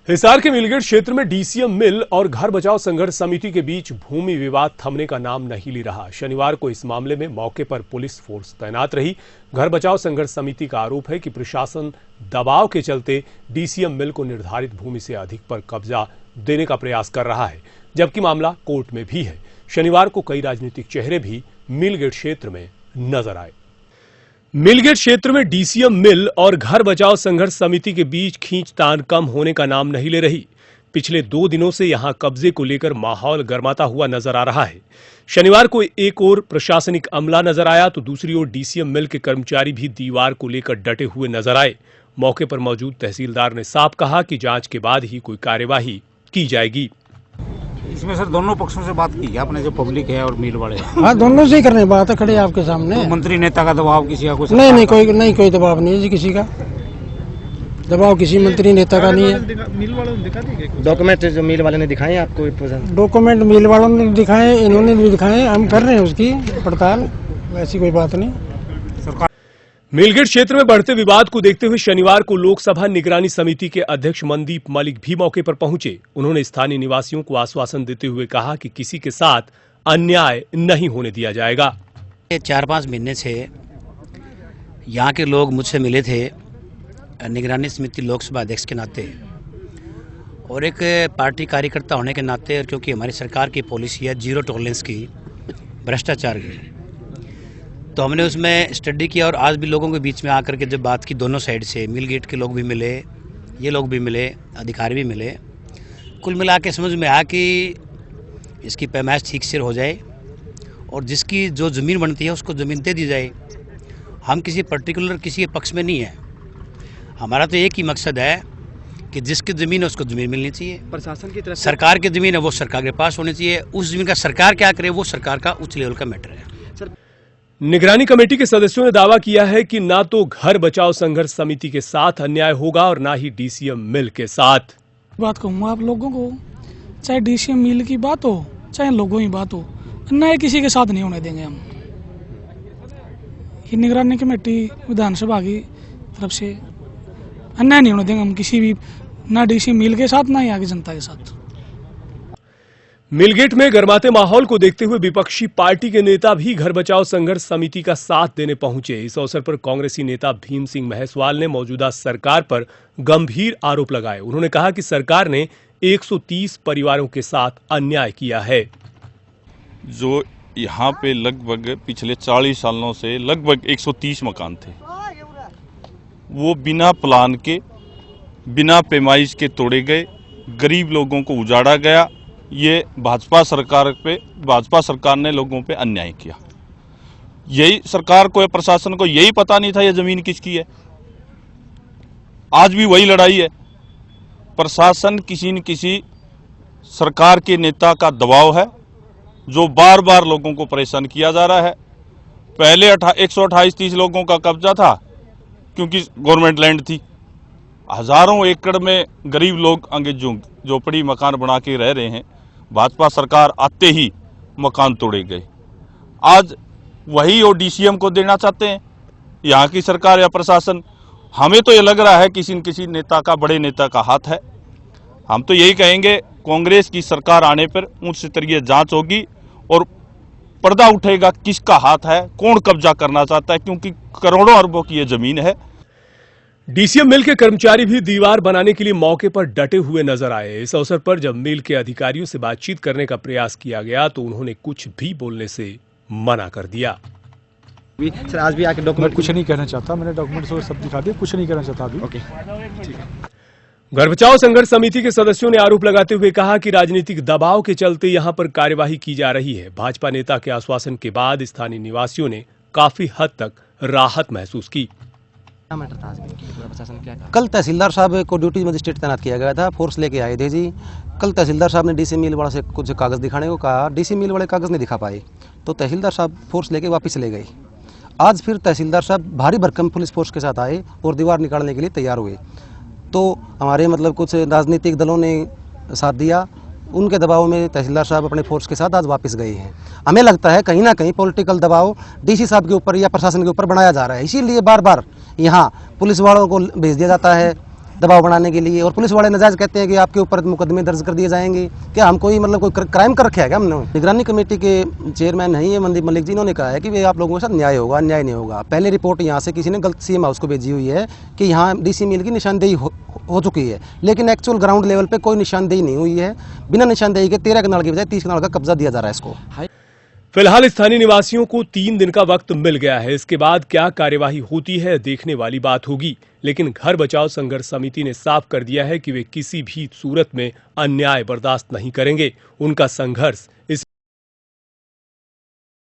हिसार के मिलगेट क्षेत्र में डीसीएम मिल और घर बचाओ संघर्ष समिति के बीच भूमि विवाद थमने का नाम नहीं ले रहा। शनिवार को इस मामले में मौके पर पुलिस फोर्स तैनात रही। घर बचाओ संघर्ष समिति का आरोप है कि प्रशासन दबाव के चलते डीसीएम मिल को निर्धारित भूमि से अधिक पर कब्जा देने का प्रयास कर रहा है, जबकि मामला कोर्ट में भी है। शनिवार को कई राजनीतिक चेहरे भी मिलगेट क्षेत्र में नजर आए। मिलगेट क्षेत्र में डीसीएम मिल और घर बचाओ संघर्ष समिति के बीच खींचतान कम होने का नाम नहीं ले रही। पिछले 2 दिनों से यहां कब्जे को लेकर माहौल गर्माता हुआ नजर आ रहा है। शनिवार को एक ओर प्रशासनिक अमला नजर आया तो दूसरी ओर डीसीएम मिल के कर्मचारी भी दीवार को लेकर डटे हुए नजर आए। मौके पर मौजूद तहसीलदार ने साफ कहा कि जांच के बाद ही कोई कार्यवाही की जाएगी। इसमें सर दोनों पक्षों से बात की है आपने, जो पब्लिक है और मिल वाले। हाँ, दोनों से ही करने बात है, खड़े आपके सामने। तो मंत्री नेता का दबाव किसी का कुछ नहीं, कोई दबाव नहीं है जी, किसी का दबाव किसी मंत्री नेता का नहीं है। मिल वालों ने दिखा दिए डॉक्यूमेंट जो मिल वाले ने दिखाए आपको? डॉक्यूमेंट मिल वालों ने दिखाए, इन्होंने भी दिखाए, हम कर रहे हैं उसकी पड़ताल, ऐसी कोई बात नहीं। मिलगेट क्षेत्र में बढ़ते विवाद को देखते हुए शनिवार को लोकसभा निगरानी समिति के अध्यक्ष मनदीप मलिक भी मौके पर पहुंचे। उन्होंने स्थानीय निवासियों को आश्वासन देते हुए कहा कि किसी के साथ अन्याय नहीं होने दिया जाएगा। 4-5 महीने से यहाँ के लोग मुझसे मिले थे निगरानी समिति लोकसभा अध्यक्ष के नाते और एक पार्टी कार्यकर्ता होने के नाते, और क्योंकि हमारी सरकार की पॉलिसी है जीरो टॉलरेंस की भ्रष्टाचार की, तो हमने उसमें स्टडी किया। और आज भी लोगों के बीच में आकर के जब बात की, दोनों साइड से मिलगेट के लोग भी मिले, ये लोग भी मिले, अधिकारी भी मिले, कुल मिला के समझ में आया कि इसकी पैमाइश ठीक से हो जाए और जिसकी जो ज़मीन बनती है उसको ज़मीन दे दी जाए। हम किसी पर्टिकुलर किसी के पक्ष में नहीं है, हमारा तो एक ही मकसद है कि जिसकी ज़मीन है उसको ज़मीन मिलनी चाहिए। प्रशासन की तरफ सरकार की ज़मीन है वो सरकार के पास होनी चाहिए। उस ज़मीन का सरकार क्या करे वो सरकार का उच्च लेवल का मैटर है। निगरानी कमेटी के सदस्यों ने दावा किया है कि ना तो घर बचाओ संघर्ष समिति के साथ अन्याय होगा और ना ही डीसीएम मिल के साथ। बात कहूँगा आप लोगों को, चाहे डीसीएम मिल की बात हो चाहे लोगों की बात हो, अन्याय किसी के साथ नहीं होने देंगे हम। ये निगरानी कमेटी विधानसभा की तरफ से अन्याय नहीं होने देंगे हम किसी भी, ना डीसीएम मिल के साथ ना ही आगे जनता के साथ। मिलगेट में गर्माते माहौल को देखते हुए विपक्षी पार्टी के नेता भी घर बचाओ संघर्ष समिति का साथ देने पहुंचे। इस अवसर पर कांग्रेसी नेता भीम सिंह महसवाल ने मौजूदा सरकार पर गंभीर आरोप लगाए। उन्होंने कहा कि सरकार ने 130 परिवारों के साथ अन्याय किया है। जो यहाँ पे लगभग पिछले 40 सालों से लगभग 130 मकान थे, वो बिना प्लान के, बिना पैमाइश के तोड़े गए, गरीब लोगों को उजाड़ा गया। ये भाजपा सरकार ने लोगों पे अन्याय किया। यही सरकार को, प्रशासन को यही पता नहीं था ये जमीन किसकी है। आज भी वही लड़ाई है। प्रशासन किसी न किसी सरकार के नेता का दबाव है, जो बार बार लोगों को परेशान किया जा रहा है। पहले 128-30 लोगों का कब्जा था क्योंकि गवर्नमेंट लैंड थी। हजारों एकड़ में गरीब लोग आगे झोपड़ी मकान बना के रह रहे हैं। भाजपा सरकार आते ही मकान तोड़े गए। आज वही वो डीसीएम को देना चाहते हैं यहाँ की सरकार या प्रशासन। हमें तो ये लग रहा है किसी न किसी नेता का, बड़े नेता का हाथ है। हम तो यही कहेंगे, कांग्रेस की सरकार आने पर उच्च स्तरीय जांच होगी और पर्दा उठेगा किसका हाथ है, कौन कब्जा करना चाहता है, क्योंकि करोड़ों अरबों की ये जमीन है। डीसीएम मिल के कर्मचारी भी दीवार बनाने के लिए मौके पर डटे हुए नजर आए। इस अवसर पर जब मिल के अधिकारियों से बातचीत करने का प्रयास किया गया तो उन्होंने कुछ भी बोलने से मना कर दिया। सर आज भी आके डॉक्यूमेंट कुछ नहीं कहना चाहता, मैंने डॉक्यूमेंट सब दिखा दिया, कुछ नहीं कहना चाहता अभी। ओके, ठीक है। घर बचाओ संघर्ष समिति के सदस्यों ने आरोप लगाते हुए कहा कि राजनीतिक दबाव के चलते यहां पर कार्यवाही की जा रही है। भाजपा नेता के आश्वासन के बाद स्थानीय निवासियों ने काफी हद तक राहत महसूस की। कल तहसीलदार साहब को ड्यूटी मजिस्ट्रेट तैनात किया गया था, फोर्स लेके आए थे जी। कल तहसीलदार साहब ने डीसी मिल वाला से कुछ कागज़ दिखाने को कहा, डीसी मिल वाले कागज़ नहीं दिखा पाए तो तहसीलदार साहब फोर्स लेके वापस चले गए। आज फिर तहसीलदार साहब भारी भरकम पुलिस फोर्स के साथ आए और दीवार निकालने के लिए तैयार हुए। तो हमारे कुछ राजनीतिक दलों ने साथ दिया, उनके दबाव में तहसीलदार साहब अपने फोर्स के साथ आज वापस गए हैं। हमें लगता है कहीं ना कहीं पॉलिटिकल दबाव डीसी साहब के ऊपर या प्रशासन के ऊपर बनाया जा रहा है, इसीलिए बार बार यहाँ पुलिस वालों को भेज दिया जाता है दबाव बनाने के लिए। और पुलिस वाले नजायज कहते हैं कि आपके ऊपर मुकदमे दर्ज कर दिए जाएंगे। क्या हम कोई कोई क्राइम कर रखा है क्या हमने? निगरानी कमेटी के चेयरमैन नहीं है मनदीप मलिक जी, इन्होंने कहा है कि वे आप लोगों के साथ न्याय होगा, अन्याय नहीं होगा। पहले रिपोर्ट यहाँ से किसी ने गलत सीएम हाउस को भेजी हुई है कि यहाँ डीसी मिल की निशानदेही हो चुकी है, लेकिन एक्चुअल ग्राउंड लेवल पे कोई निशानदेही नहीं हुई है। बिना निशानदेही के 13 कनाल की बजाय 30 कनाल का कब्जा दिया जा रहा है इसको। फिलहाल स्थानीय निवासियों को 3 दिन का वक्त मिल गया है। इसके बाद क्या कार्यवाही होती है देखने वाली बात होगी, लेकिन घर बचाओ संघर्ष समिति ने साफ कर दिया है कि वे किसी भी सूरत में अन्याय बर्दाश्त नहीं करेंगे। उनका संघर्ष इस